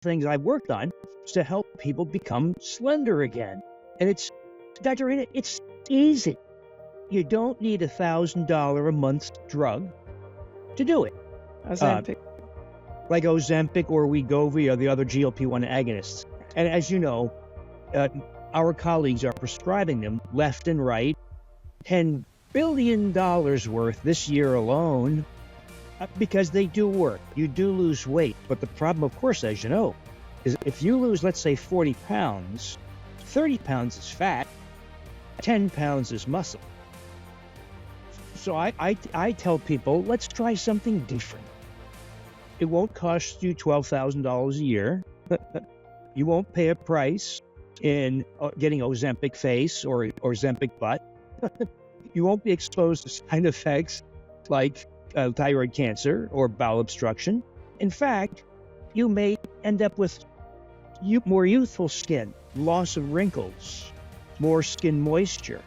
things I've worked on is to help people become slender again. And it's, Dr. Rita, it's easy. You don't need $1,000 a month drug to do it. Ozempic. Like Ozempic or Wegovy or the other GLP-1 agonists. And as you know, our colleagues are prescribing them left and right. $10 billion worth this year alone, because they do work. You do lose weight. But the problem, of course, as you know, is if you lose, let's say, 40 pounds, 30 pounds is fat, 10 pounds is muscle. So I tell people, let's try something different. It won't cost you $12,000 a year. You won't pay a price in getting Ozempic face or Ozempic butt. You won't be exposed to side effects like thyroid cancer or bowel obstruction. In fact, you may end up with more youthful skin, loss of wrinkles, more skin moisture,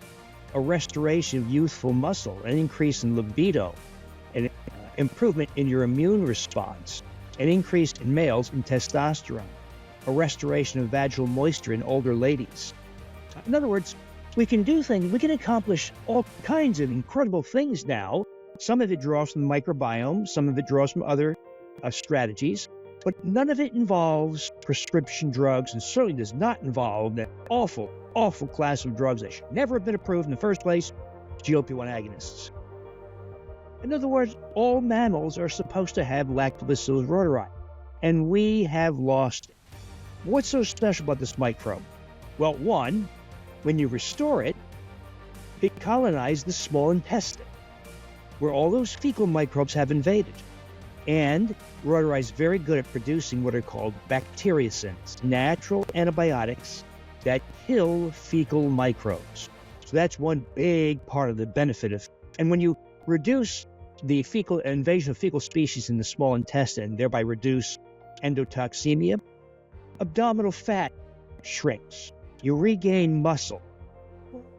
a restoration of youthful muscle, an increase in libido, an improvement in your immune response, an increase in males in testosterone, a restoration of vaginal moisture in older ladies. In other words, we can do things, we can accomplish all kinds of incredible things now. Some of it draws from the microbiome, some of it draws from other strategies, but none of it involves prescription drugs, and certainly does not involve that awful, awful class of drugs that should never have been approved in the first place, GLP-1 agonists. In other words, all mammals are supposed to have Lactobacillus reuteri, and we have lost it. What's so special about this microbe? Well, one, when you restore it, it colonized the small intestine, where all those fecal microbes have invaded. And reuteri is very good at producing what are called bacteriocins, natural antibiotics that kill fecal microbes. So that's one big part of the benefit of. And when you reduce the fecal invasion of fecal species in the small intestine, thereby reduce endotoxemia, abdominal fat shrinks. You regain muscle.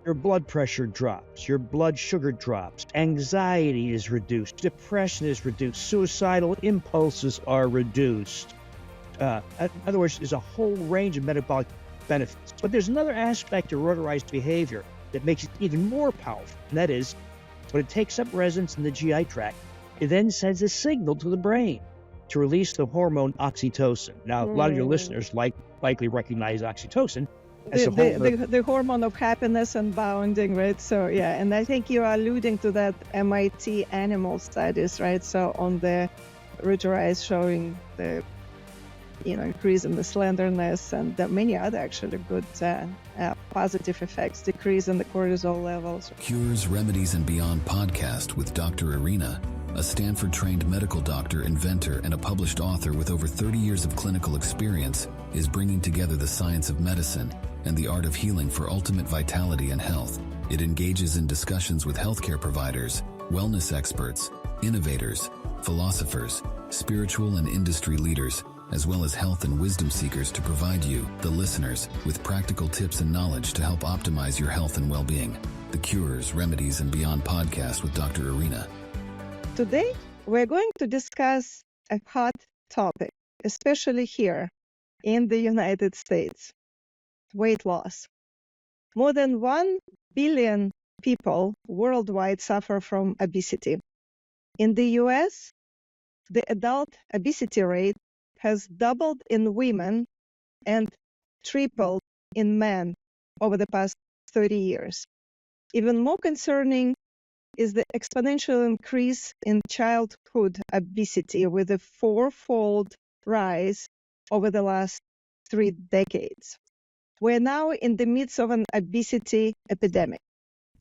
Your blood pressure drops, your blood sugar drops, anxiety is reduced, depression is reduced, suicidal impulses are reduced. In other words, there's a whole range of metabolic benefits. But there's another aspect of reuteri's behavior that makes it even more powerful, and that is, when it takes up residence in the GI tract, it then sends a signal to the brain to release the hormone oxytocin. Now, a lot of your listeners likely recognize oxytocin. The hormone of happiness and bonding, right? So, yeah, and I think you're alluding to that MIT animal studies, right? So on the reuteri is showing the, increase in the slenderness and many other actually good positive effects, decrease in the cortisol levels. Cures, Remedies, and Beyond podcast with Dr. Irina, a Stanford-trained medical doctor, inventor, and a published author with over 30 years of clinical experience, is bringing together the science of medicine and the art of healing for ultimate vitality and health. It engages in discussions with healthcare providers, wellness experts, innovators, philosophers, spiritual and industry leaders, as well as health and wisdom seekers to provide you, the listeners, with practical tips and knowledge to help optimize your health and well-being. The Cures, Remedies, and Beyond podcast with Dr. Irina. Today, we're going to discuss a hot topic, especially here in the United States: weight loss. More than 1 billion people worldwide suffer from obesity. In the US, the adult obesity rate has doubled in women and tripled in men over the past 30 years. Even more concerning is the exponential increase in childhood obesity, with a fourfold rise over the last 3 decades. We're now in the midst of an obesity epidemic.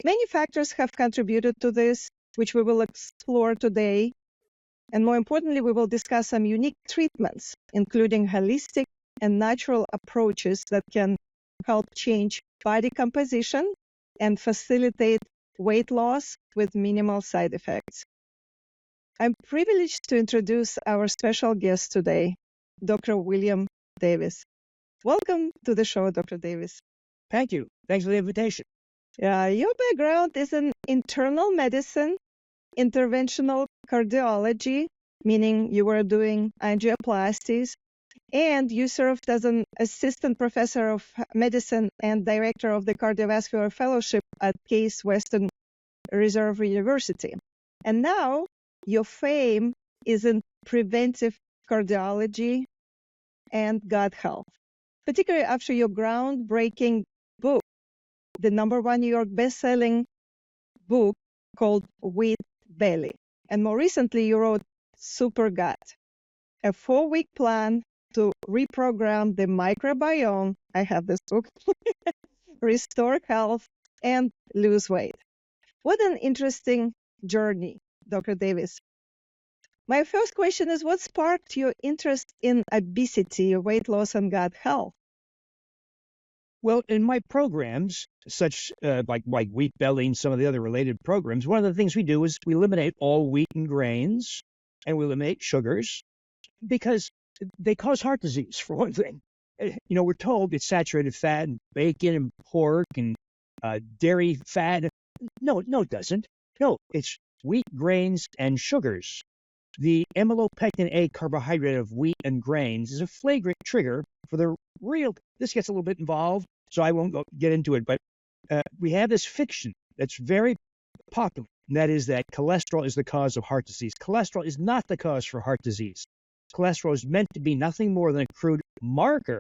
Many factors have contributed to this, which we will explore today. And more importantly, we will discuss some unique treatments, including holistic and natural approaches that can help change body composition and facilitate weight loss with minimal side effects. I'm privileged to introduce our special guest today, Dr. William Davis. Welcome to the show, Dr. Davis. Thank you. Thanks for the invitation. Your background is in internal medicine, interventional cardiology, meaning you were doing angioplasties, And you served as an assistant professor of medicine and director of the cardiovascular fellowship at Case Western Reserve University. And now your fame is in preventive cardiology and gut health, particularly after your groundbreaking book, the #1 New York best-selling book called Wheat Belly. And more recently, you wrote Super Gut, a 4-week plan to reprogram the microbiome. I have this book. Restore health and lose weight. What an interesting journey, Dr. Davis. My first question is, what sparked your interest in obesity, weight loss, and gut health? Well, in my programs, such like Wheat Belly and some of the other related programs, one of the things we do is we eliminate all wheat and grains, and we eliminate sugars because they cause heart disease, for one thing. We're told it's saturated fat and bacon and pork and dairy fat. No, it doesn't. No, it's wheat, grains, and sugars. The amylopectin A carbohydrate of wheat and grains is a flagrant trigger for the real. This gets a little bit involved, so I won't get into it, but we have this fiction that's very popular, and that is that cholesterol is the cause of heart disease. Cholesterol is not the cause for heart disease. Cholesterol is meant to be nothing more than a crude marker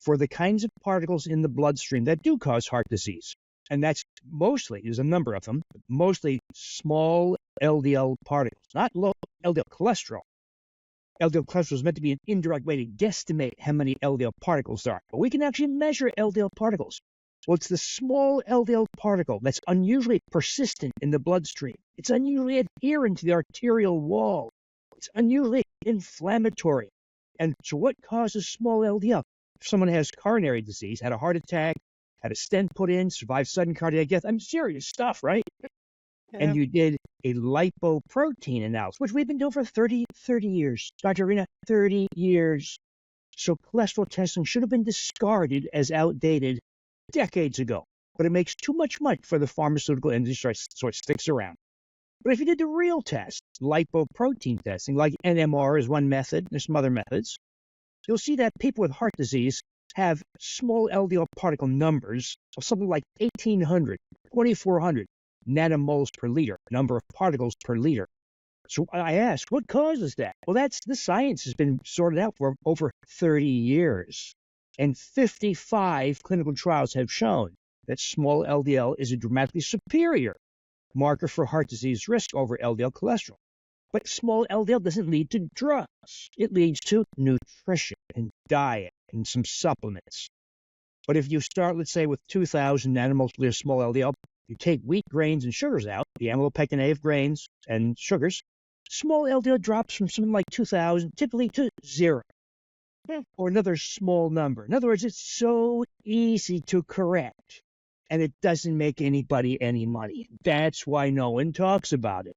for the kinds of particles in the bloodstream that do cause heart disease. And that's mostly, there's a number of them, mostly small LDL particles, not low LDL cholesterol. LDL cholesterol is meant to be an indirect way to guesstimate how many LDL particles there are. But we can actually measure LDL particles. Well, it's the small LDL particle that's unusually persistent in the bloodstream. It's unusually adherent to the arterial wall. It's unusually inflammatory. And so what causes small LDL? If someone has coronary disease, had a heart attack, had a stent put in, survived sudden cardiac death, serious stuff, right? Yeah. And you did a lipoprotein analysis, which we've been doing for 30 years. Dr. Irina, 30 years. So cholesterol testing should have been discarded as outdated decades ago. But it makes too much money for the pharmaceutical industry, so it sticks around. But if you did the real test, lipoprotein testing, like NMR is one method, there's some other methods, you'll see that people with heart disease have small LDL particle numbers of something like 1,800, 2,400 nanomoles per liter, number of particles per liter. So I asked, what causes that? Well, the science has been sorted out for over 30 years. And 55 clinical trials have shown that small LDL is a dramatically superior marker for heart disease risk over LDL cholesterol. But small LDL doesn't lead to drugs. It leads to nutrition and diet and some supplements. But if you start, let's say, with 2,000 nanomoles per liter small LDL, you take wheat, grains, and sugars out, the amylopectin A of grains and sugars, small LDL drops from something like 2,000 typically to 0. Or another small number. In other words, it's so easy to correct, and it doesn't make anybody any money. That's why no one talks about it.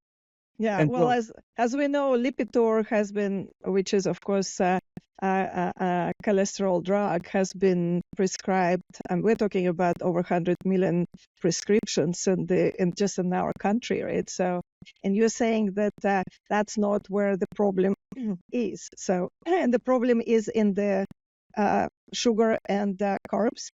Yeah, and well, as we know, Lipitor has been, which is of course a cholesterol drug, has been prescribed, and we're talking about over 100 million prescriptions in just in our country, right? So, and you're saying that that's not where the problem is. So, and the problem is in the sugar and carbs.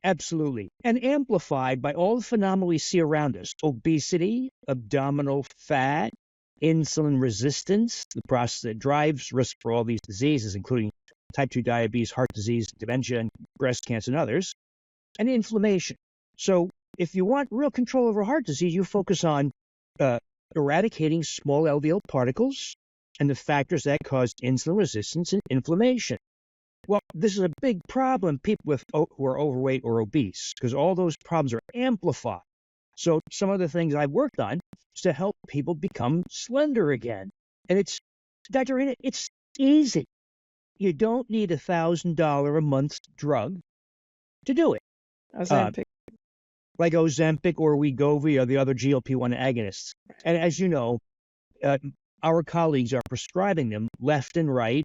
Absolutely. And amplified by all the phenomena we see around us. Obesity, abdominal fat, insulin resistance, the process that drives risk for all these diseases, including type 2 diabetes, heart disease, dementia, and breast cancer, and others, and inflammation. So if you want real control over heart disease, you focus on eradicating small LDL particles and the factors that cause insulin resistance and inflammation. Well, this is a big problem, people who are overweight or obese, because all those problems are amplified. So some of the things I've worked on is to help people become slender again. And Dr. Irina, it's easy. You don't need $1,000 a month drug to do it. Ozempic. Like Ozempic or Wegovy or the other GLP-1 agonists. And as you know, our colleagues are prescribing them left and right,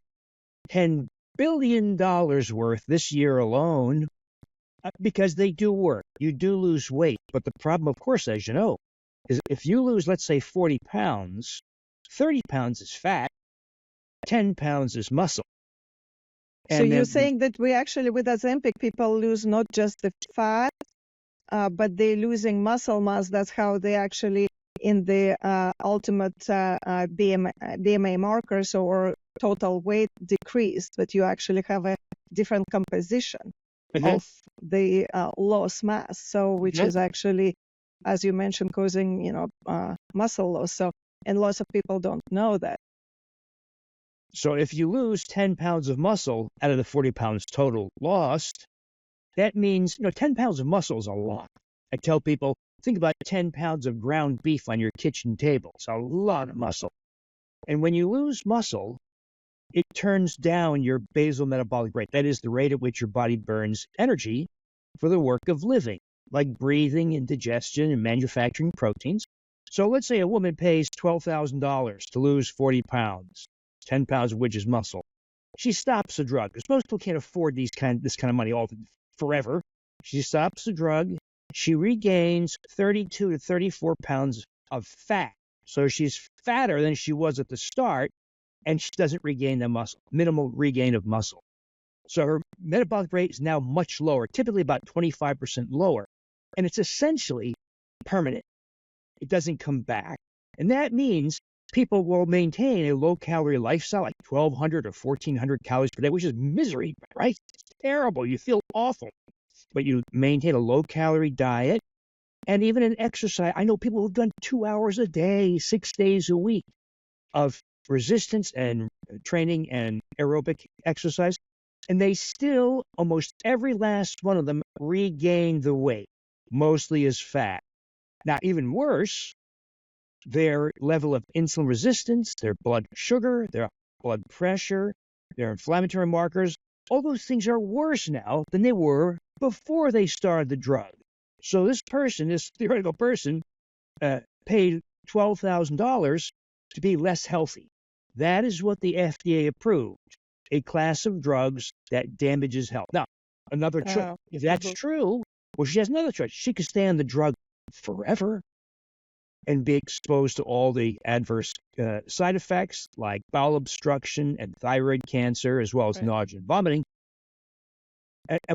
$10 billion worth this year alone, because they do work. You do lose weight. But the problem, of course, as you know, is if you lose, let's say, 40 pounds, 30 pounds is fat, 10 pounds is muscle. So And you're then saying that we actually, with Ozempic, people lose not just the fat, but they're losing muscle mass. That's how they actually, in the ultimate BMI markers or total weight decreased, but you actually have a different composition of the lost mass. So, which is actually, as you mentioned, causing, muscle loss. So, and lots of people don't know that. So if you lose 10 pounds of muscle out of the 40 pounds total lost, that means, 10 pounds of muscle is a lot. I tell people, think about 10 pounds of ground beef on your kitchen table. It's a lot of muscle. And when you lose muscle, it turns down your basal metabolic rate. That is the rate at which your body burns energy for the work of living, like breathing and digestion and manufacturing proteins. So let's say a woman pays $12,000 to lose 40 pounds. 10 pounds of which is muscle. She stops the drug because most people can't afford this kind of money forever. She stops the drug. She regains 32 to 34 pounds of fat. So she's fatter than she was at the start, and she doesn't regain the muscle, minimal regain of muscle. So her metabolic rate is now much lower, typically about 25% lower. And it's essentially permanent. It doesn't come back. And that means people will maintain a low-calorie lifestyle, like 1,200 or 1,400 calories per day, which is misery, right? It's terrible. You feel awful. But you maintain a low-calorie diet and even an exercise. I know people who've done 2 hours a day, 6 days a week of resistance and training and aerobic exercise, and they still, almost every last one of them, regain the weight, mostly as fat. Now, even worse, their level of insulin resistance, their blood sugar, their blood pressure, their inflammatory markers, all those things are worse now than they were before they started the drug. So this theoretical person, paid $12,000 to be less healthy. That is what the FDA approved, a class of drugs that damages health. Now, another choice, if that's true, well, she has another choice. She could stay on the drug forever and be exposed to all the adverse side effects like bowel obstruction and thyroid cancer, as well as nausea and vomiting.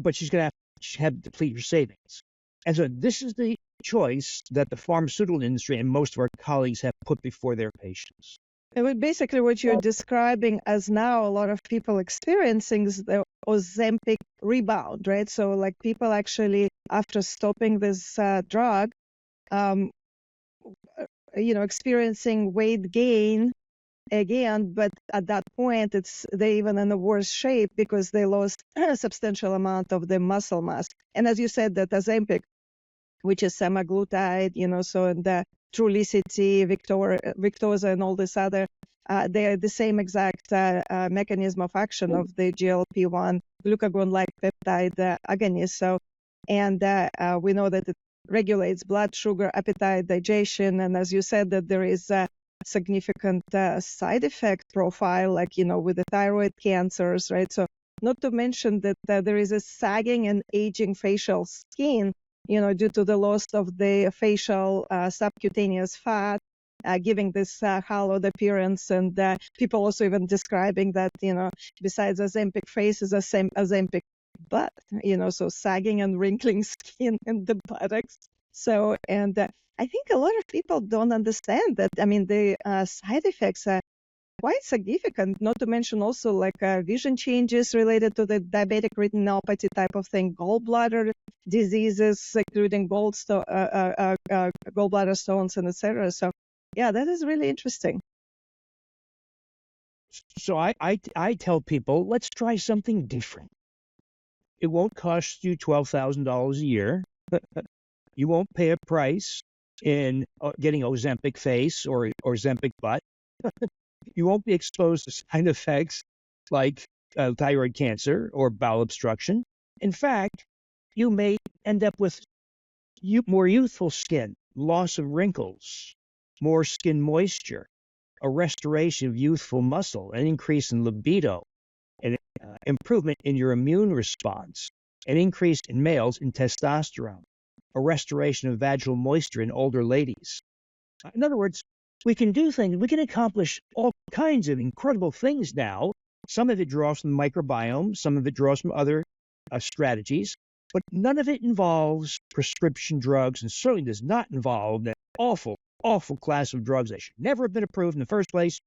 But she's going to have to deplete her savings. And so this is the choice that the pharmaceutical industry and most of our colleagues have put before their patients. And basically what you're describing as now a lot of people experiencing is the Ozempic rebound, right? So like people actually, after stopping this drug, experiencing weight gain again, but at that point, they're even in a worse shape because they lost a substantial amount of the muscle mass. And as you said, that Ozempic, which is semaglutide, so in the Trulicity, Victoza, and all this other, they are the same exact mechanism of action of the GLP-1 glucagon-like peptide agonist. So, and we know that it regulates blood sugar, appetite, digestion, and as you said, that there is a significant side effect profile, like, with the thyroid cancers, right? So not to mention that there is a sagging and aging facial skin, due to the loss of the facial subcutaneous fat, giving this hollowed appearance. And people also even describing that, besides Ozempic face is the same Ozempic butt, so sagging and wrinkling skin in the buttocks. So, and I think a lot of people don't understand that. I mean, the side effects are quite significant, not to mention also like vision changes related to the diabetic retinopathy type of thing, gallbladder diseases, including gallbladder stones, and etc. So, yeah, that is really interesting. So I tell people, let's try something different. It won't cost you $12,000 a year. You won't pay a price in getting Ozempic face or Ozempic butt. You won't be exposed to side effects like thyroid cancer or bowel obstruction. In fact, you may end up with more youthful skin, loss of wrinkles, more skin moisture, a restoration of youthful muscle, an increase in libido, an improvement in your immune response, an increase in males in testosterone, a restoration of vaginal moisture in older ladies. In other words, we can do things, we can accomplish all kinds of incredible things now Some of it draws from the microbiome, some of it draws from other strategies, but none of it involves prescription drugs and certainly does not involve that awful, awful class of drugs that should never have been approved in the first place,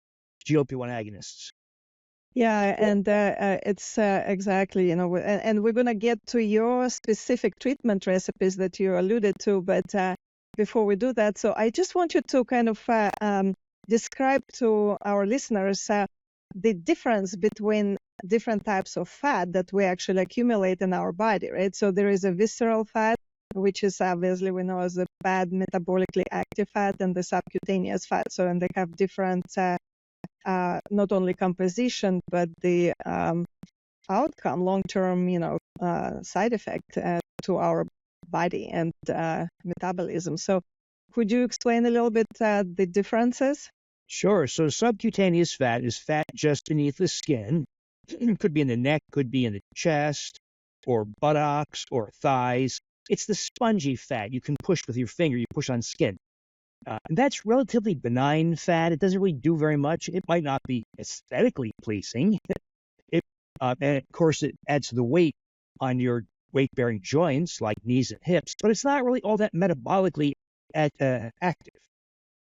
GLP-1 agonists. Yeah, and it's exactly, and we're going to get to your specific treatment recipes that you alluded to, but before we do that, so I just want you to kind of describe to our listeners the difference between different types of fat that we actually accumulate in our body, right? So there is a visceral fat, which is obviously we know as a bad metabolically active fat, and the subcutaneous fat. So, and they have different not only composition, but the outcome, long-term, side effect to our body and metabolism. So could you explain a little bit the differences? Sure. So subcutaneous fat is fat just beneath the skin. Could be in the neck, could be in the chest, or buttocks, or thighs. It's the spongy fat you can push with your finger. You push on skin. And that's relatively benign fat. It doesn't really do very much. It might not be aesthetically pleasing. And of course, it adds to the weight on your weight-bearing joints like knees and hips, but it's not really all that metabolically active.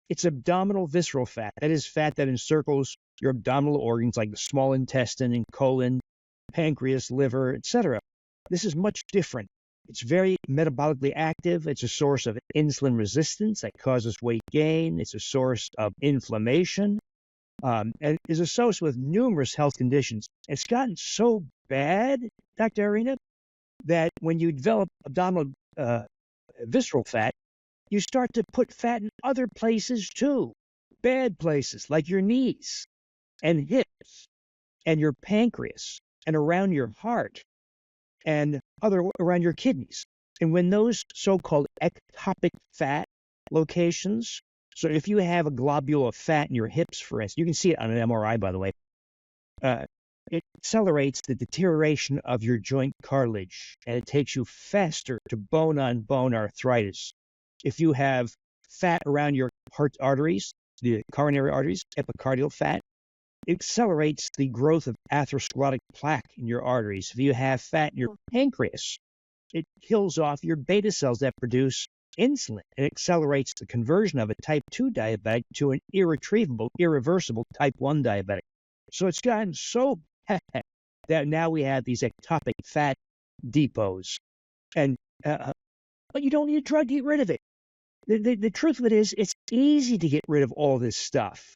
It's abdominal visceral fat. That is fat that encircles your abdominal organs like the small intestine and colon, pancreas, liver, etc. This is much different. It's very metabolically active. It's a source of insulin resistance that causes weight gain. It's a source of inflammation, and is associated with numerous health conditions. It's gotten so bad, Dr. Irina, that when you develop abdominal visceral fat, you start to put fat in other places too. Bad places like your knees and hips and your pancreas and around your heart and around your kidneys. And when those so-called ectopic fat locations, so if you have a globule of fat in your hips, for instance, you can see it on an MRI, by the way, it accelerates the deterioration of your joint cartilage, and it takes you faster to bone-on-bone arthritis. If you have fat around your heart arteries, the coronary arteries, epicardial fat, it accelerates the growth of atherosclerotic plaque in your arteries. If you have fat in your pancreas, it kills off your beta cells that produce insulin. It accelerates the conversion of a type 2 diabetic to an irreversible type 1 diabetic. So it's gotten so bad that now we have these ectopic fat depots. And but you don't need a drug to get rid of it. The truth of it is, it's easy to get rid of all this stuff.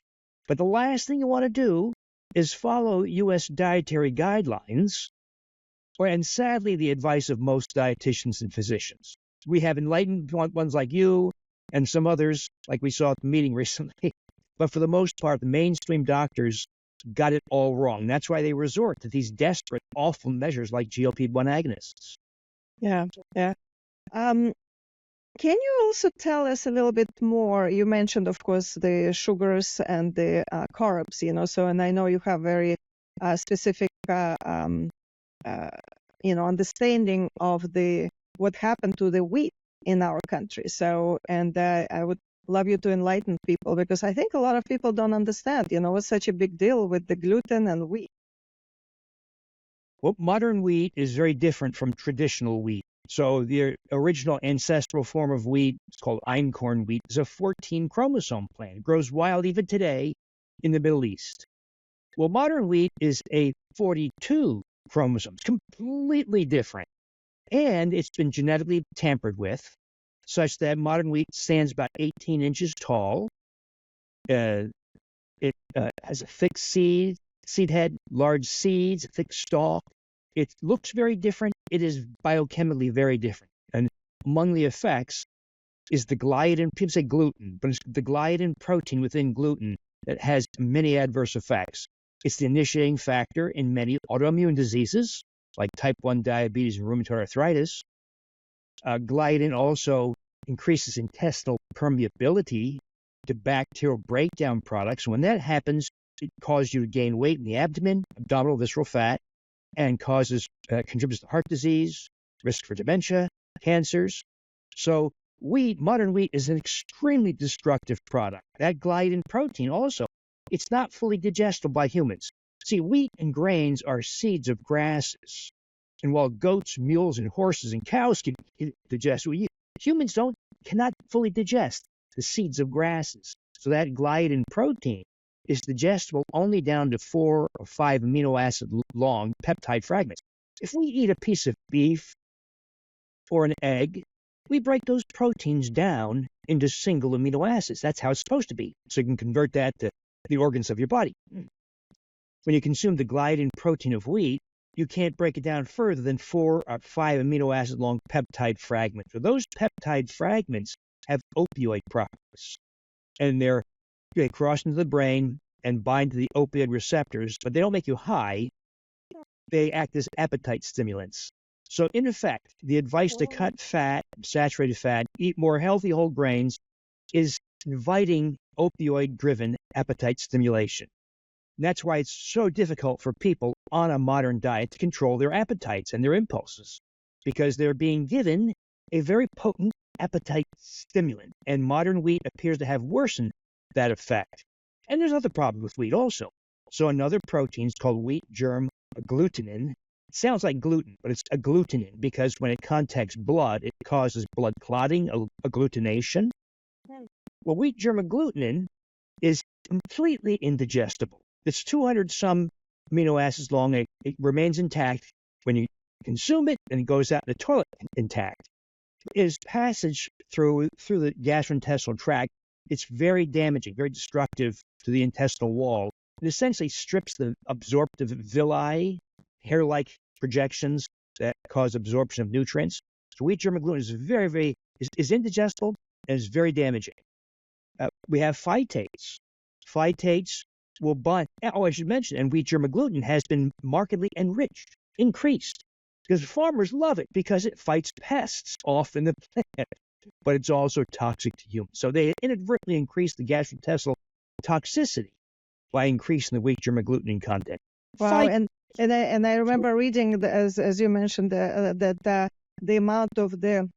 But the last thing you want to do is follow U.S. dietary guidelines, and sadly, the advice of most dietitians and physicians. We have enlightened ones like you and some others, like we saw at the meeting recently. But for the most part, the mainstream doctors got it all wrong. That's why they resort to these desperate, awful measures like GLP-1 agonists. Yeah. Can you also tell us a little bit more? You mentioned, of course, the sugars and the carbs, so, and I know you have very specific, understanding of what happened to the wheat in our country. So, and I would love you to enlighten people, because I think a lot of people don't understand, what's such a big deal with the gluten and wheat. Well, modern wheat is very different from traditional wheat. So the original ancestral form of wheat, it's called einkorn wheat, is a 14-chromosome plant. It grows wild even today in the Middle East. Well, modern wheat is a 42 chromosomes, completely different. And it's been genetically tampered with, such that modern wheat stands about 18 inches tall. It has a thick seed head, large seeds, a thick stalk. It looks very different. It is biochemically very different. And among the effects is the gliadin, people say gluten, but it's the gliadin protein within gluten that has many adverse effects. It's the initiating factor in many autoimmune diseases, like type 1 diabetes and rheumatoid arthritis. Gliadin also increases intestinal permeability to bacterial breakdown products. When that happens, it causes you to gain weight in the abdomen, abdominal visceral fat, and contributes to heart disease, risk for dementia, cancers. So modern wheat is an extremely destructive product. That gliadin protein also, it's not fully digestible by humans. See, wheat and grains are seeds of grasses. And while goats, mules, and horses and cows can digest, humans cannot fully digest the seeds of grasses. So that gliadin protein is digestible only down to 4 or 5 amino acid long peptide fragments. If we eat a piece of beef or an egg, we break those proteins down into single amino acids. That's how it's supposed to be. So you can convert that to the organs of your body. When you consume the gliadin protein of wheat, you can't break it down further than 4 or 5 amino acid long peptide fragments. So those peptide fragments have opioid properties, and they cross into the brain and bind to the opioid receptors, but they don't make you high. They act as appetite stimulants. So in effect, the advice to cut fat, saturated fat, eat more healthy whole grains is inviting opioid-driven appetite stimulation. And that's why it's so difficult for people on a modern diet to control their appetites and their impulses, because they're being given a very potent appetite stimulant, and modern wheat appears to have worsened that effect. And there's other problems with wheat also. So another protein is called wheat germ agglutinin. It sounds like gluten, but it's agglutinin because when it contacts blood, it causes blood clotting, agglutination. Well, wheat germ agglutinin is completely indigestible. It's 200 some amino acids long. It remains intact when you consume it, and it goes out in the toilet intact. Its passage through the gastrointestinal tract, it's very damaging, very destructive to the intestinal wall. It essentially strips the absorptive villi, hair-like projections that cause absorption of nutrients. So wheat germ agglutinin is indigestible and is very damaging. We have phytates. Phytates will bind. Oh, I should mention, and wheat germ agglutinin has been markedly increased, because farmers love it because it fights pests off in the plant, but it's also toxic to humans. So they inadvertently increase the gastrointestinal toxicity by increasing the wheat germ agglutinin content. Wow, and I remember reading, as you mentioned, that the amount of the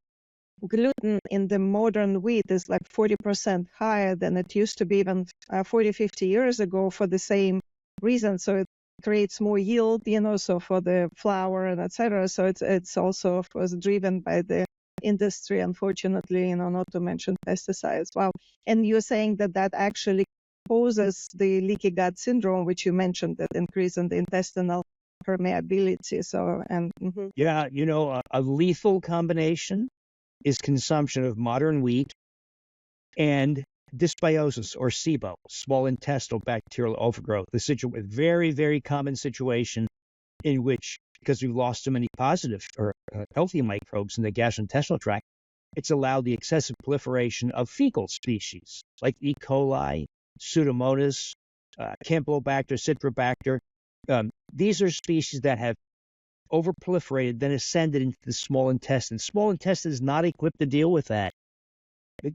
gluten in the modern wheat is like 40% higher than it used to be even 40, 50 years ago for the same reason. So it creates more yield, so for the flour and etc. So it's also, of course, driven by the industry, unfortunately, not to mention pesticides. Wow. And you're saying that actually causes the leaky gut syndrome, which you mentioned, that increase in the intestinal permeability. So, Yeah, a lethal combination is consumption of modern wheat and dysbiosis or SIBO, small intestinal bacterial overgrowth. A very, very common situation in which, because we've lost so many positive or healthy microbes in the gastrointestinal tract, it's allowed the excessive proliferation of fecal species like E. coli, Pseudomonas, Campylobacter, Citrobacter. These are species that have overproliferated, then ascended into the small intestine. Small intestine is not equipped to deal with that.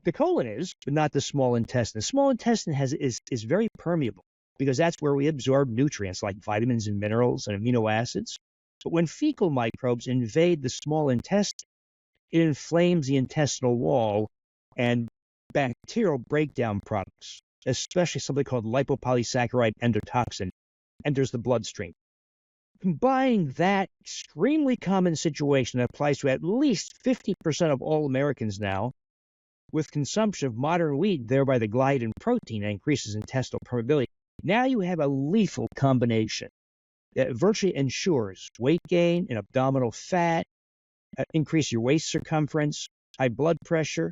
The colon is, but not the small intestine. The small intestine is very permeable because that's where we absorb nutrients like vitamins and minerals and amino acids. But when fecal microbes invade the small intestine, it inflames the intestinal wall, and bacterial breakdown products, especially something called lipopolysaccharide endotoxin, enters the bloodstream. Combine that extremely common situation that applies to at least 50% of all Americans now with consumption of modern wheat, thereby the gliadin protein that increases intestinal permeability. Now you have a lethal combination that virtually ensures weight gain and abdominal fat, increase your waist circumference, high blood pressure,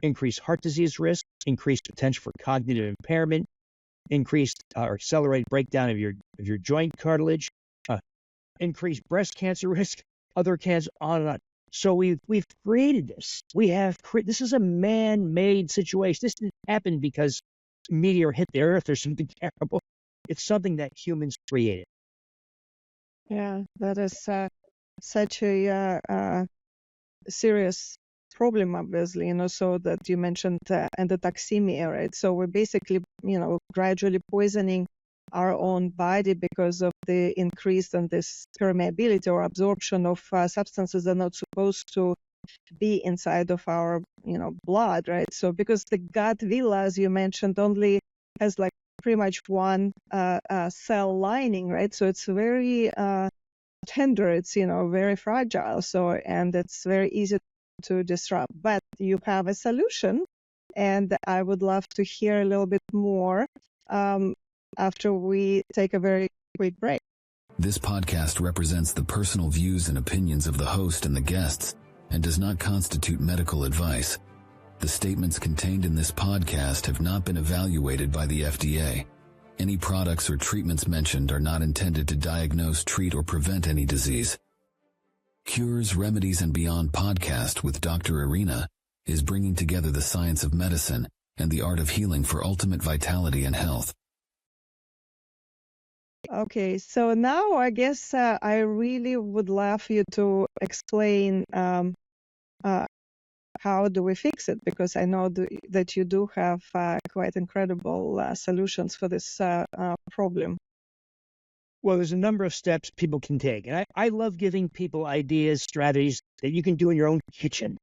increased heart disease risk, increased potential for cognitive impairment, increased or accelerated breakdown of your joint cartilage, increased breast cancer risk, other cancer, on and on. So we've created this. This is a man-made situation. This didn't happen because a meteor hit the Earth or something terrible. It's something that humans created. Yeah, that is such a serious problem, obviously, so that you mentioned endotoxemia, right? So we're basically, gradually poisoning our own body because of the increase in this permeability or absorption of substances that are not supposed to be inside of our, blood, right? So because the gut villi, as you mentioned, only has like pretty much one cell lining, right? So it's very tender. It's very fragile. So and it's very easy to disrupt. But you have a solution, and I would love to hear a little bit more after we take a very quick break. This podcast represents the personal views and opinions of the host and the guests and does not constitute medical advice. The statements contained in this podcast have not been evaluated by the FDA. Any products or treatments mentioned are not intended to diagnose, treat, or prevent any disease. Cures, Remedies, and Beyond podcast with Dr. Irina is bringing together the science of medicine and the art of healing for ultimate vitality and health. Okay, so now I guess I really would love you to explain how do we fix it, because I know that you do have quite incredible solutions for this problem. Well, there's a number of steps people can take. And I love giving people ideas, strategies that you can do in your own kitchen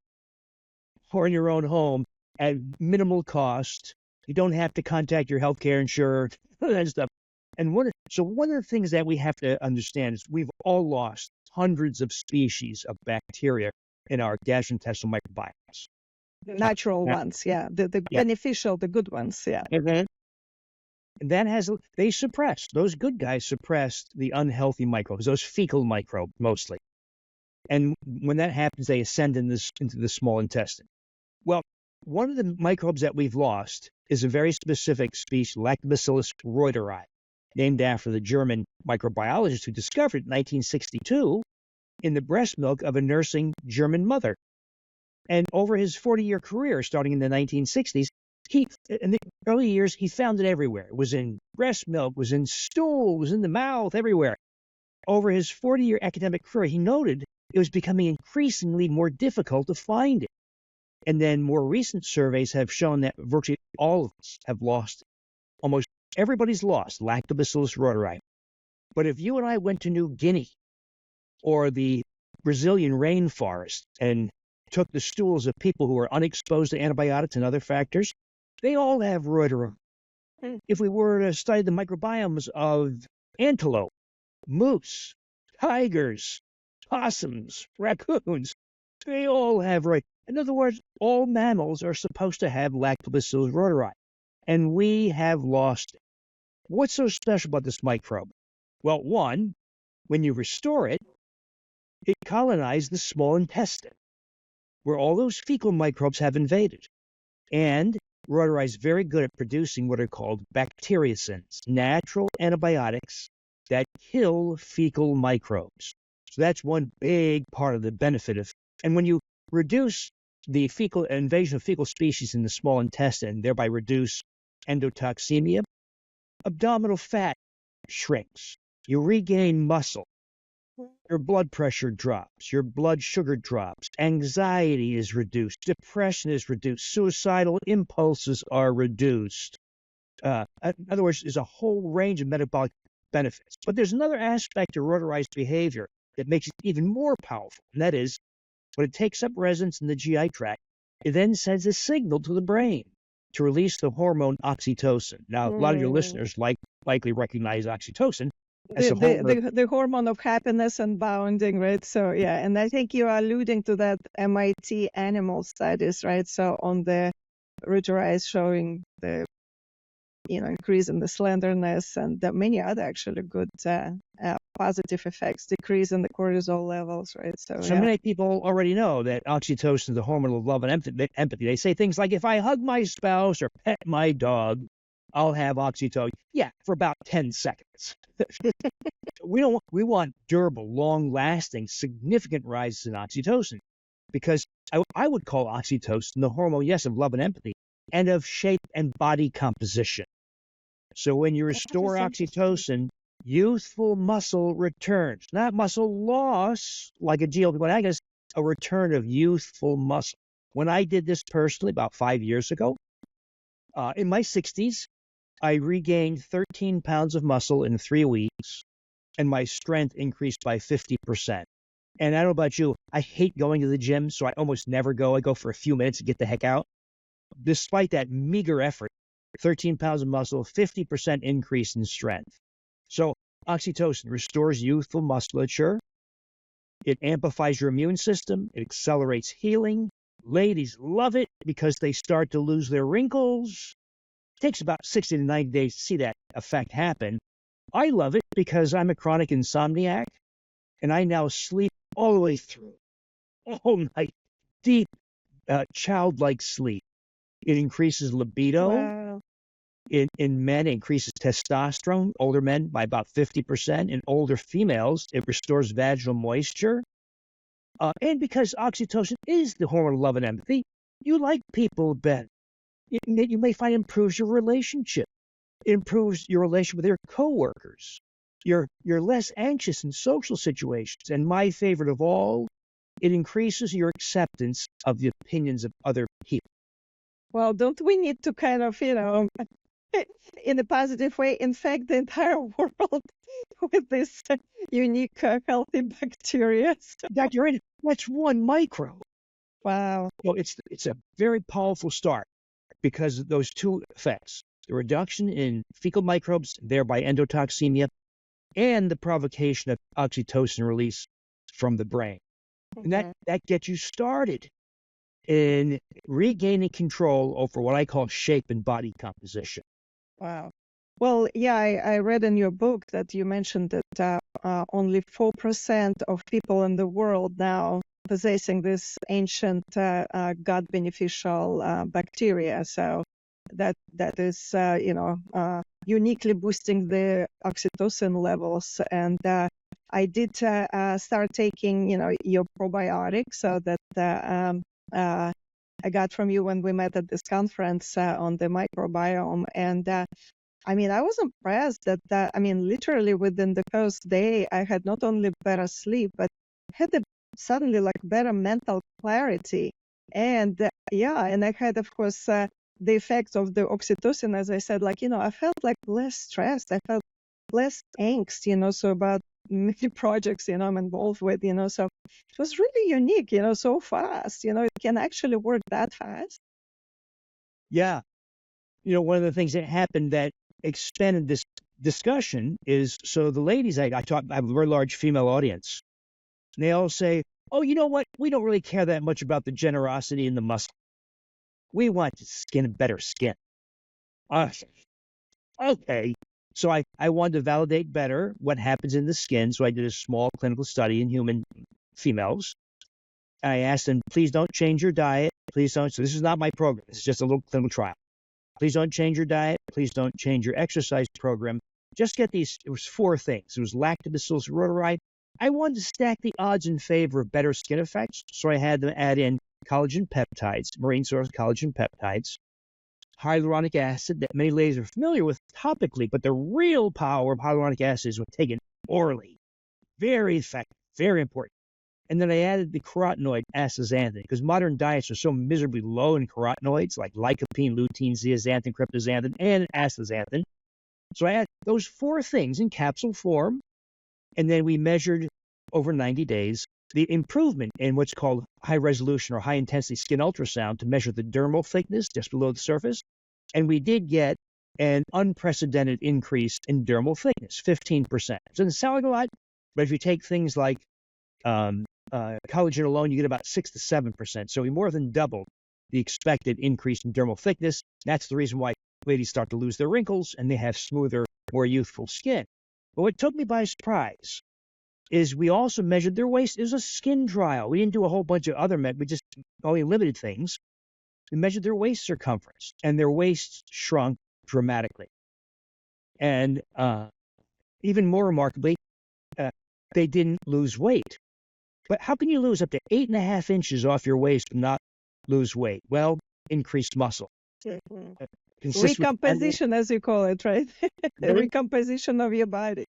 or in your own home at minimal cost. You don't have to contact your healthcare insurer, that stuff. And one of the things that we have to understand is we've all lost hundreds of species of bacteria in our gastrointestinal microbiomes. The natural ones, yeah. The beneficial, the good ones, yeah. And those good guys suppress the unhealthy microbes, those fecal microbes mostly. And when that happens, they ascend into the small intestine. Well, one of the microbes that we've lost is a very specific species, Lactobacillus reuteri, named after the German microbiologist who discovered it in 1962 in the breast milk of a nursing German mother. And over his 40-year career, starting in the 1960s, in the early years, he found it everywhere. It was in breast milk, was in stool, was in the mouth, everywhere. Over his 40-year academic career, he noted it was becoming increasingly more difficult to find it. And then more recent surveys have shown that virtually all of us have lost it. Almost everybody's lost Lactobacillus reuteri. But if you and I went to New Guinea or the Brazilian rainforest and took the stools of people who are unexposed to antibiotics and other factors, they all have reuteri. If we were to study the microbiomes of antelope, moose, tigers, possums, raccoons, they all have reuteri. In other words, all mammals are supposed to have Lactobacillus reuteri, and we have lost it. What's so special about this microbe? Well, one, when you restore it, it colonized the small intestine, where all those fecal microbes have invaded. And reuteri is very good at producing what are called bacteriocins, natural antibiotics that kill fecal microbes. So that's one big part of the benefit of. And when you reduce the fecal invasion of fecal species in the small intestine, thereby reduce endotoxemia, abdominal fat shrinks, you regain muscle, your blood pressure drops, your blood sugar drops, anxiety is reduced, depression is reduced, suicidal impulses are reduced. In other words, there's a whole range of metabolic benefits. But there's another aspect of reuteri's behavior that makes it even more powerful, and that is when it takes up residence in the GI tract, it then sends a signal to the brain to release the hormone oxytocin. Now, a lot of your listeners likely recognize oxytocin. The hormone of happiness and bonding, right? So, yeah, and I think you are alluding to that MIT animal studies, right? So on the reuteri is showing the, increase in the slenderness and many other actually good positive effects, decrease in the cortisol levels, right? So many people already know that oxytocin is the hormone of love and empathy. They say things like, if I hug my spouse or pet my dog, I'll have oxytocin. Yeah, for about 10 seconds. We want durable, long-lasting, significant rises in oxytocin, because I would call oxytocin the hormone, yes, of love and empathy, and of shape and body composition. So when you restore oxytocin, youthful muscle returns, not muscle loss like a GLP-1 agonist, a return of youthful muscle. When I did this personally about 5 years ago, in my 60s, I regained 13 pounds of muscle in 3 weeks, and my strength increased by 50%. And I don't know about you, I hate going to the gym, so I almost never go. I go for a few minutes to get the heck out. Despite that meager effort, 13 pounds of muscle, 50% increase in strength. So oxytocin restores youthful musculature. It amplifies your immune system. It accelerates healing. Ladies love it because they start to lose their wrinkles. It takes about 60 to 90 days to see that effect happen. I love it because I'm a chronic insomniac, and I now sleep all the way through. All night, deep, childlike sleep. It increases libido. Wow. In men, it increases testosterone, older men by about 50%. In older females, it restores vaginal moisture. And because oxytocin is the hormone of love and empathy, you like people better. You may find it improves your relationship. It improves your relation with your coworkers. You're less anxious in social situations. And my favorite of all, it increases your acceptance of the opinions of other people. Well, don't we need to kind of, in a positive way, infect the entire world with this unique healthy bacteria? Dr. Arena, that's one microbe. Wow. Well, it's a very powerful start because of those two effects, the reduction in fecal microbes, thereby endotoxemia, and the provocation of oxytocin release from the brain. And that gets you started in regaining control over what I call shape and body composition. Wow. Well, yeah, I read in your book that you mentioned that only 4% of people in the world now possessing this ancient gut beneficial bacteria. So that is, uniquely boosting the oxytocin levels. And I did start taking, your probiotics, so that I got from you when we met at this conference on the microbiome. And I was impressed that, literally within the first day, I had not only better sleep, but had suddenly better mental clarity. And and I had, of course, the effects of the oxytocin, as I said, I felt less stressed. I felt less angst, so about many projects, I'm involved with, so it was really unique, so fast, it can actually work that fast. Yeah. One of the things that happened that expanded this discussion is, so the ladies I have a very large female audience, and they all say, oh, you know what? We don't really care that much about the generosity and the muscle. We want better skin. Okay. So I wanted to validate better what happens in the skin. So I did a small clinical study in human females. I asked them, please don't change your diet. Please don't. So this is not my program. This is just a little clinical trial. Please don't change your diet. Please don't change your exercise program. Just get these. It was 4 things. It was Lactobacillus reuteri. I wanted to stack the odds in favor of better skin effects. So I had them add in collagen peptides, marine source collagen peptides, hyaluronic acid that many ladies are familiar with topically, but the real power of hyaluronic acid is when taken orally. Very effective, very important. And then I added the carotenoid astaxanthin because modern diets are so miserably low in carotenoids like lycopene, lutein, zeaxanthin, cryptoxanthin, and astaxanthin. So I added those 4 things in capsule form, and then we measured over 90 days the improvement in what's called high resolution or high intensity skin ultrasound to measure the dermal thickness just below the surface. And we did get an unprecedented increase in dermal thickness, 15%. So it doesn't sound like a lot, but if you take things like collagen alone, you get about 6 to 7%. So we more than doubled the expected increase in dermal thickness. That's the reason why ladies start to lose their wrinkles and they have smoother, more youthful skin. But what took me by surprise is we also measured their waist. It was a skin trial. We didn't do a whole bunch of other we just only limited things. We measured their waist circumference, and their waists shrunk dramatically. And even more remarkably, they didn't lose weight. But how can you lose up to 8.5 inches off your waist and not lose weight? Well, increased muscle. Recomposition, as you call it, right? Recomposition of your body.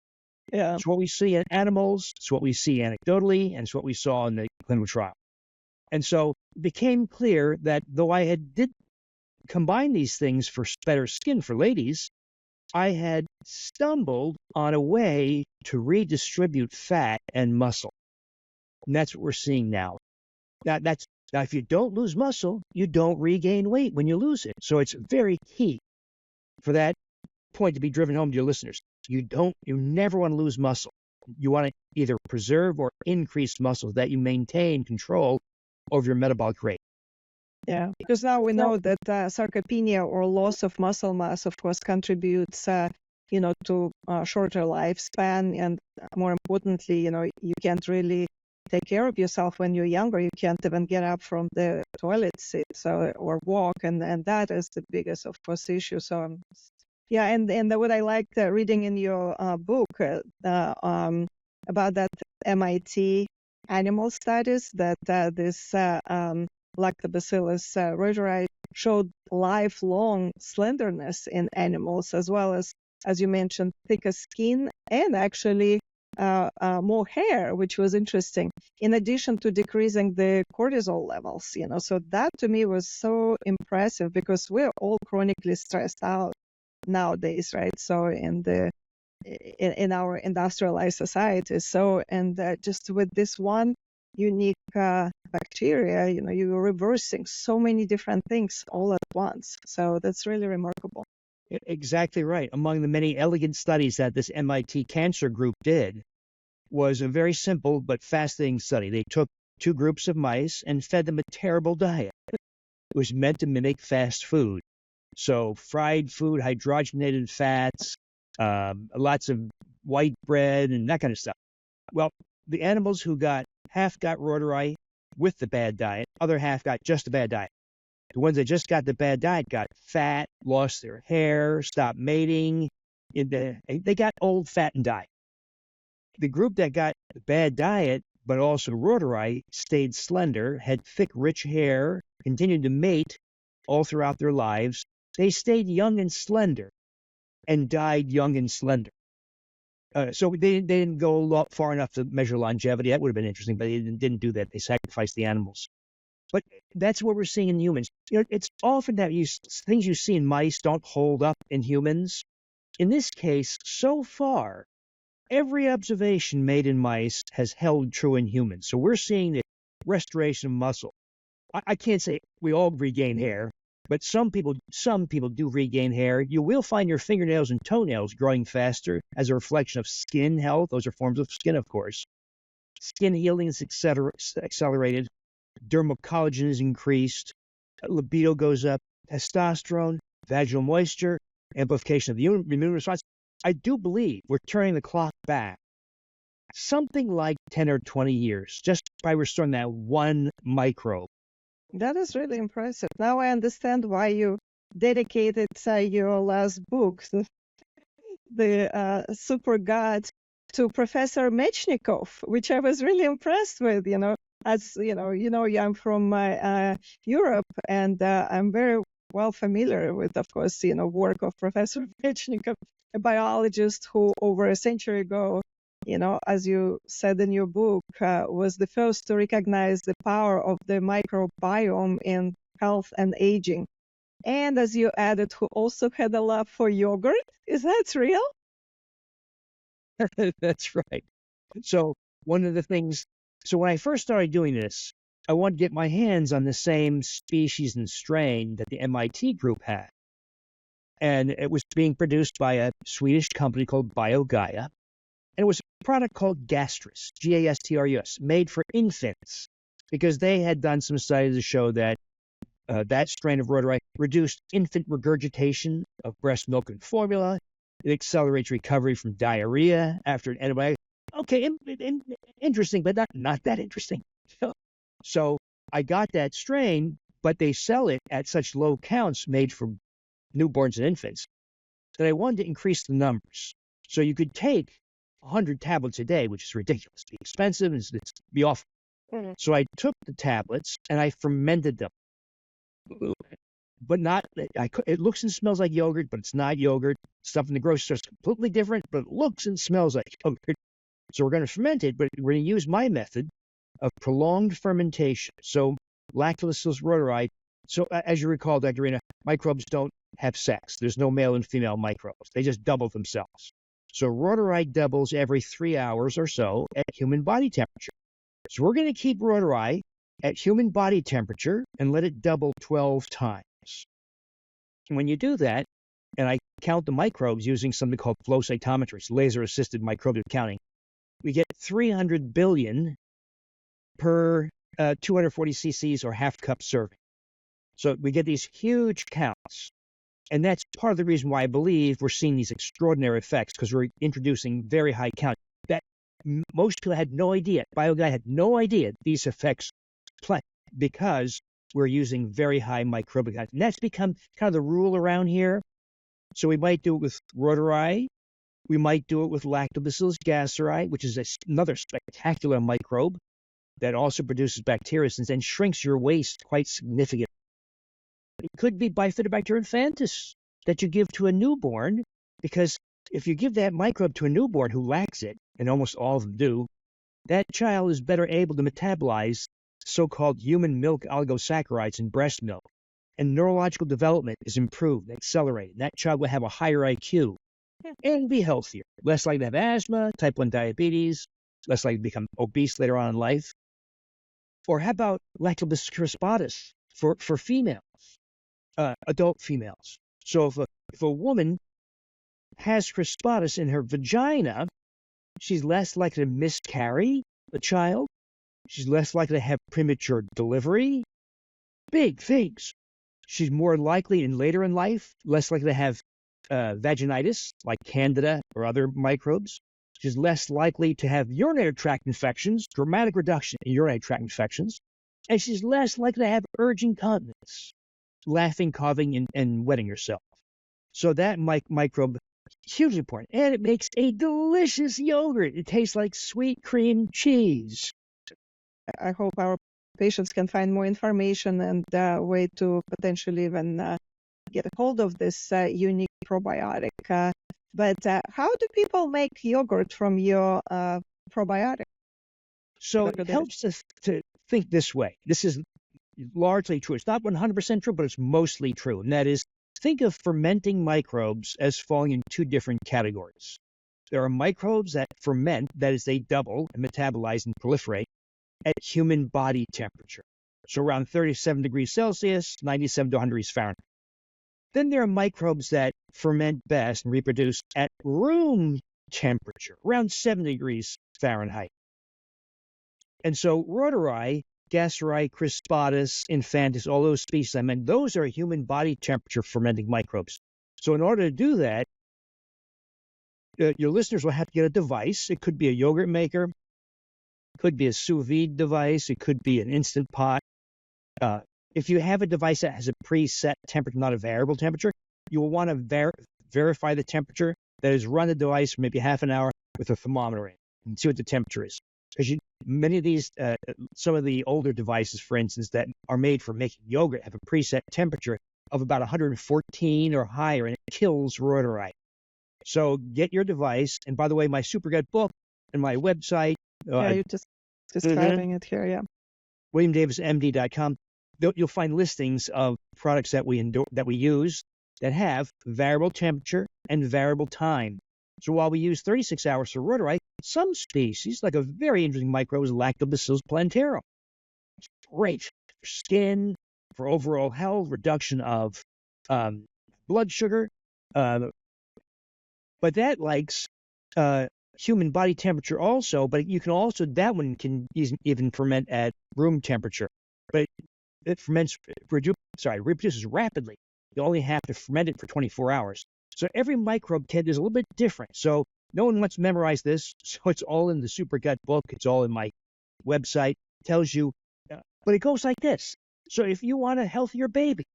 Yeah. It's what we see in animals, it's what we see anecdotally, and it's what we saw in the clinical trial. And so it became clear that though I did combine these things for better skin for ladies, I had stumbled on a way to redistribute fat and muscle. And that's what we're seeing now. Now, if you don't lose muscle, you don't regain weight when you lose it. So it's very key. for that point to be driven home to your listeners, you never want to lose muscle. You want to either preserve or increase muscle that you maintain control over your metabolic rate. Yeah, because now we know that sarcopenia or loss of muscle mass, of course, contributes, to shorter lifespan, and more importantly, you can't really take care of yourself when you're younger. You can't even get up from the toilet seat, or walk, and that is the biggest, of course, issue. So, yeah, and what I liked reading in your book about that MIT animal studies that this Lactobacillus reuteri showed lifelong slenderness in animals, as well as you mentioned, thicker skin and actually more hair, which was interesting, in addition to decreasing the cortisol levels. So that to me was so impressive, because we're all chronically stressed out nowadays, right? So in our industrialized society. So, and just with this one unique bacteria, you're reversing so many different things all at once. So that's really remarkable. Exactly right. Among the many elegant studies that this MIT cancer group did was a very simple but fascinating study. They took 2 groups of mice and fed them a terrible diet. It was meant to mimic fast food. So fried food, hydrogenated fats, lots of white bread and that kind of stuff. Well, the animals who half got reuteri with the bad diet, other half got just the bad diet. The ones that just got the bad diet got fat, lost their hair, stopped mating. They got old, fat, and died. The group that got the bad diet, but also reuteri, stayed slender, had thick, rich hair, continued to mate all throughout their lives. They stayed young and slender and died young and slender. So they didn't go far enough to measure longevity. That would have been interesting, but they didn't do that. They sacrificed the animals. But that's what we're seeing in humans. It's often that things you see in mice don't hold up in humans. In this case, so far, every observation made in mice has held true in humans. So we're seeing the restoration of muscle. I can't say we all regain hair, but some people do regain hair. You will find your fingernails and toenails growing faster as a reflection of skin health. Those are forms of skin, of course. Skin healing is accelerated. Dermal collagen is increased. Libido goes up. Testosterone, vaginal moisture, amplification of the immune response. I do believe we're turning the clock back something like 10 or 20 years just by restoring that one microbe. That is really impressive. Now I understand why you dedicated your last book, the Super God, to Professor Mechnikov, which I was really impressed with. As I'm from Europe, and I'm very well familiar with, of course, work of Professor Mechnikov, a biologist who over a century ago, as you said in your book, was the first to recognize the power of the microbiome in health and aging. And as you added, who also had a love for yogurt. Is that real? That's right. So one of the things, when I first started doing this, I wanted to get my hands on the same species and strain that the MIT group had. And it was being produced by a Swedish company called BioGaia. And it was a product called Gastrus, Gastrus, made for infants, because they had done some studies to show that that strain of reuteri reduced infant regurgitation of breast milk and formula. It accelerates recovery from diarrhea after an antibiotic. Okay, interesting, but not that interesting. So I got that strain, but they sell it at such low counts made for newborns and infants that I wanted to increase the numbers. So you could take 100 tablets a day, which is ridiculous. It'd be expensive and it'd be awful. Mm-hmm. So I took the tablets and I fermented them. But it looks and smells like yogurt, but it's not yogurt. Stuff in the grocery store is completely different, but it looks and smells like yogurt. So we're going to ferment it, but we're going to use my method of prolonged fermentation. So Lactobacillus reuteri. So as you recall, Dr. Irina, microbes don't have sex. There's no male and female microbes. They just double themselves. So reuteri doubles every 3 hours or so at human body temperature. So we're going to keep reuteri at human body temperature and let it double 12 times. And when you do that, and I count the microbes using something called flow cytometry, laser-assisted microbial counting, we get 300 billion per 240 cc's or half cup serving. So we get these huge counts. And that's part of the reason why I believe we're seeing these extraordinary effects, because we're introducing very high counts that most people had no idea. BioGuide had no idea these effects play because we're using very high microbial counts. And that's become kind of the rule around here. So we might do it with reuteri. We might do it with Lactobacillus gasseri, which is another spectacular microbe that also produces bacteriocins and shrinks your waist quite significantly. It could be Bifidobacterium infantis that you give to a newborn, because if you give that microbe to a newborn who lacks it, and almost all of them do, that child is better able to metabolize so-called human milk oligosaccharides in breast milk, and neurological development is improved and accelerated. That child will have a higher IQ and be healthier, less likely to have asthma, type 1 diabetes, less likely to become obese later on in life. Or how about Lactobacillus crispatus for females, adult females? So if a woman has crispatus in her vagina, she's less likely to miscarry the child. She's less likely to have premature delivery. Big things. She's more likely in later in life, less likely to have vaginitis, like Candida or other microbes. She's less likely to have urinary tract infections, dramatic reduction in urinary tract infections. And she's less likely to have urge incontinence, laughing, coughing, and wetting herself. So that microbe, hugely important. And it makes a delicious yogurt. It tastes like sweet cream cheese. I hope our patients can find more information and a way to potentially even get a hold of this unique probiotic. But how do people make yogurt from your probiotic? So it helps us to think this way. This is largely true. It's not 100% true, but it's mostly true. And that is, think of fermenting microbes as falling in two different categories. There are microbes that ferment, that is, they double and metabolize and proliferate at human body temperature. So around 37 degrees Celsius, 97 to 100 degrees Fahrenheit. Then there are microbes that ferment best and reproduce at room temperature, around 70 degrees Fahrenheit. And so reuteri, gasseri, crispatus, infantis, all those species I mentioned, those are human body temperature fermenting microbes. So in order to do that, your listeners will have to get a device. It could be a yogurt maker, it could be a sous vide device, it could be an instant pot. If you have a device that has a preset temperature, not a variable temperature, you will want to verify the temperature. That is, run the device for maybe half an hour with a thermometer in and see what the temperature is. Because many of these, some of the older devices, for instance, that are made for making yogurt have a preset temperature of about 114 or higher, and it kills reuteri. So get your device. And by the way, my Supergut book and my website. You're just describing it here, yeah. WilliamDavisMD.com. You'll find listings of products that we use that have variable temperature and variable time. So while we use 36 hours for reuteri, some species, like a very interesting microbe, is Lactobacillus plantarum. It's great for skin, for overall health, reduction of blood sugar. But that likes human body temperature also, but you can also, that one can even ferment at room temperature. But it reproduces rapidly. You only have to ferment it for 24 hours. So every microbe is a little bit different. So no one wants to memorize this. So it's all in the Supergut book. It's all in my website. It tells you, but it goes like this. So if you want a healthier baby,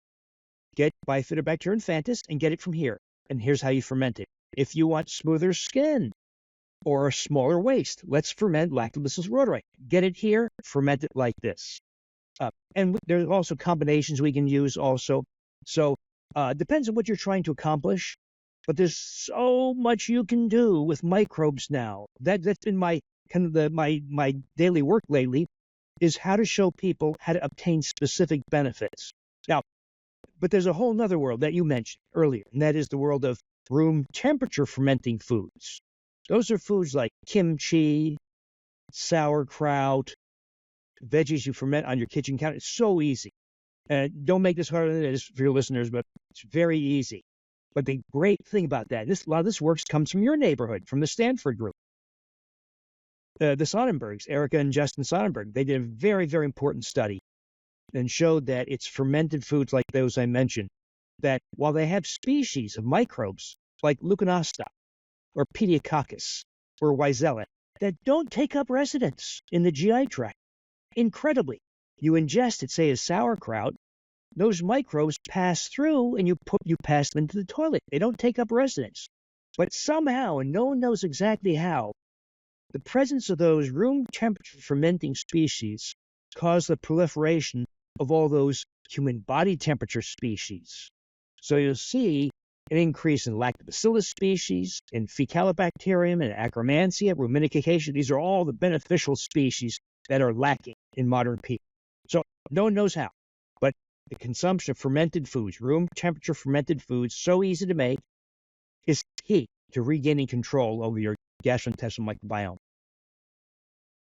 get Bifidobacterium infantis and get it from here. And here's how you ferment it. If you want smoother skin or a smaller waist, let's ferment Lactobacillus reuteri. Get it here, ferment it like this. And there's also combinations we can use also. So depends on what you're trying to accomplish. But there's so much you can do with microbes now. That's been my kind of my daily work lately, is how to show people how to obtain specific benefits. Now, but there's a whole other world that you mentioned earlier, and that is the world of room temperature fermenting foods. Those are foods like kimchi, sauerkraut, veggies you ferment on your kitchen counter. It's so easy. Don't make this harder than it is for your listeners, but it's very easy. But the great thing about that, a lot of this work comes from your neighborhood, from the Stanford group. The Sonnenbergs, Erica and Justin Sonnenberg, they did a very, very important study and showed that it's fermented foods like those I mentioned, that while they have species of microbes like Leuconosta or Pediococcus or Weissella that don't take up residence in the GI tract, incredibly, you ingest it, say, as sauerkraut, those microbes pass through and you pass them into the toilet. They don't take up residence. But somehow, and no one knows exactly how, the presence of those room temperature fermenting species cause the proliferation of all those human body temperature species. So you'll see an increase in Lactobacillus species, in Faecalibacterium, and Akkermansia, Ruminicaceae. These are all the beneficial species that are lacking in modern people. So no one knows how. But the consumption of fermented foods, room temperature fermented foods, so easy to make, is key to regaining control over your gastrointestinal microbiome.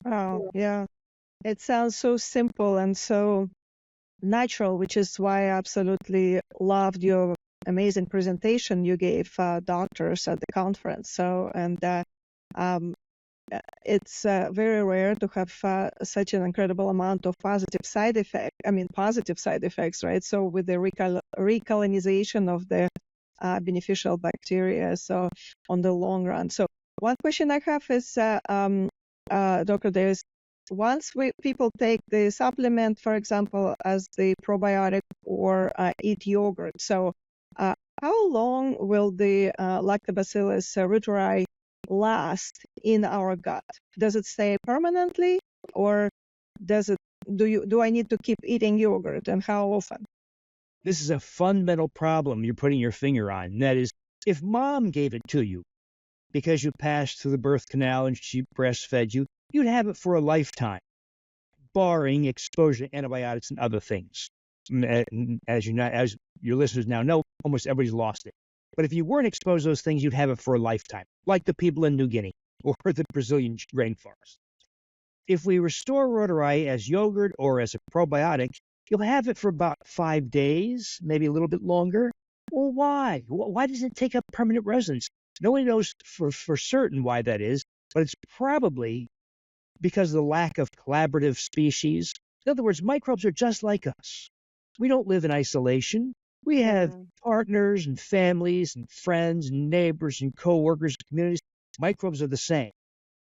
Oh, yeah. It sounds so simple and so natural, which is why I absolutely loved your amazing presentation you gave doctors at the conference. So, and it's very rare to have such an incredible amount of positive side effects, right? So with the recolonization of the beneficial bacteria, so on the long run. So one question I have is, Dr. Davis, once people take the supplement, for example, as the probiotic or eat yogurt, so how long will the Lactobacillus reuteri last in our gut? Does it stay permanently, or do I need to keep eating yogurt, and how often? This is a fundamental problem you're putting your finger on. And that is, if mom gave it to you because you passed through the birth canal and she breastfed you, you'd have it for a lifetime, barring exposure to antibiotics and other things. As your listeners now know, almost everybody's lost it. But if you weren't exposed to those things, you'd have it for a lifetime, like the people in New Guinea or the Brazilian rainforest. If we restore reuteri as yogurt or as a probiotic, you'll have it for about 5 days, maybe a little bit longer. Well, why? Why does it take up permanent residence? Nobody knows for certain why that is, but it's probably because of the lack of collaborative species. In other words, microbes are just like us. We don't live in isolation. We have partners and families and friends and neighbors and coworkers and communities. Microbes are the same.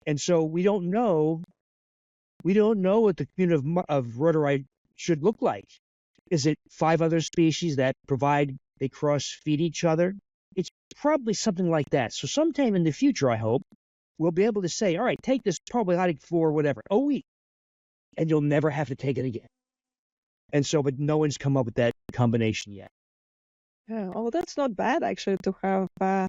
And so we don't know what the community of reuteri should look like. Is it 5 other species that they cross-feed each other? It's probably something like that. So sometime in the future, I hope, we'll be able to say, all right, take this probiotic for whatever, a week, and you'll never have to take it again. And so, but no one's come up with that combination yet. Yeah. Oh, that's not bad, actually, to have a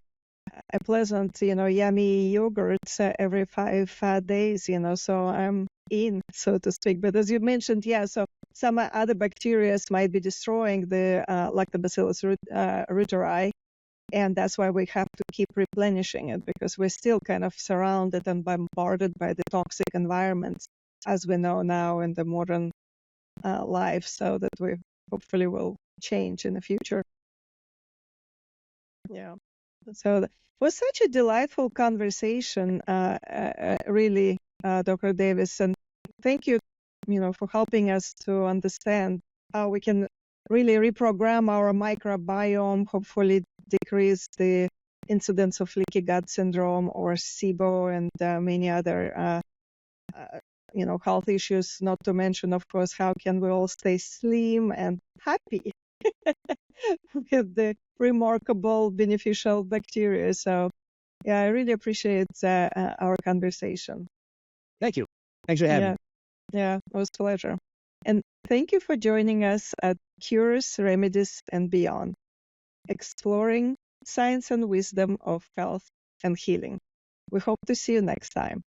pleasant, yummy yogurt every 5 days, so I'm in, so to speak. But as you mentioned, so some other bacteria might be destroying the Lactobacillus reuteri, and that's why we have to keep replenishing it, because we're still kind of surrounded and bombarded by the toxic environments, as we know now in the modern life, so that we hopefully will change in the future. Yeah. So it was such a delightful conversation, really, Dr. Davis, and thank you, for helping us to understand how we can really reprogram our microbiome, hopefully decrease the incidence of leaky gut syndrome or SIBO and many other, health issues, not to mention, of course, how can we all stay slim and happy with the remarkable beneficial bacteria. So, yeah, I really appreciate our conversation. Thank you. Thanks for having me. Yeah, it was a pleasure. And thank you for joining us at Cures, Remedies, and Beyond, exploring science and wisdom of health and healing. We hope to see you next time.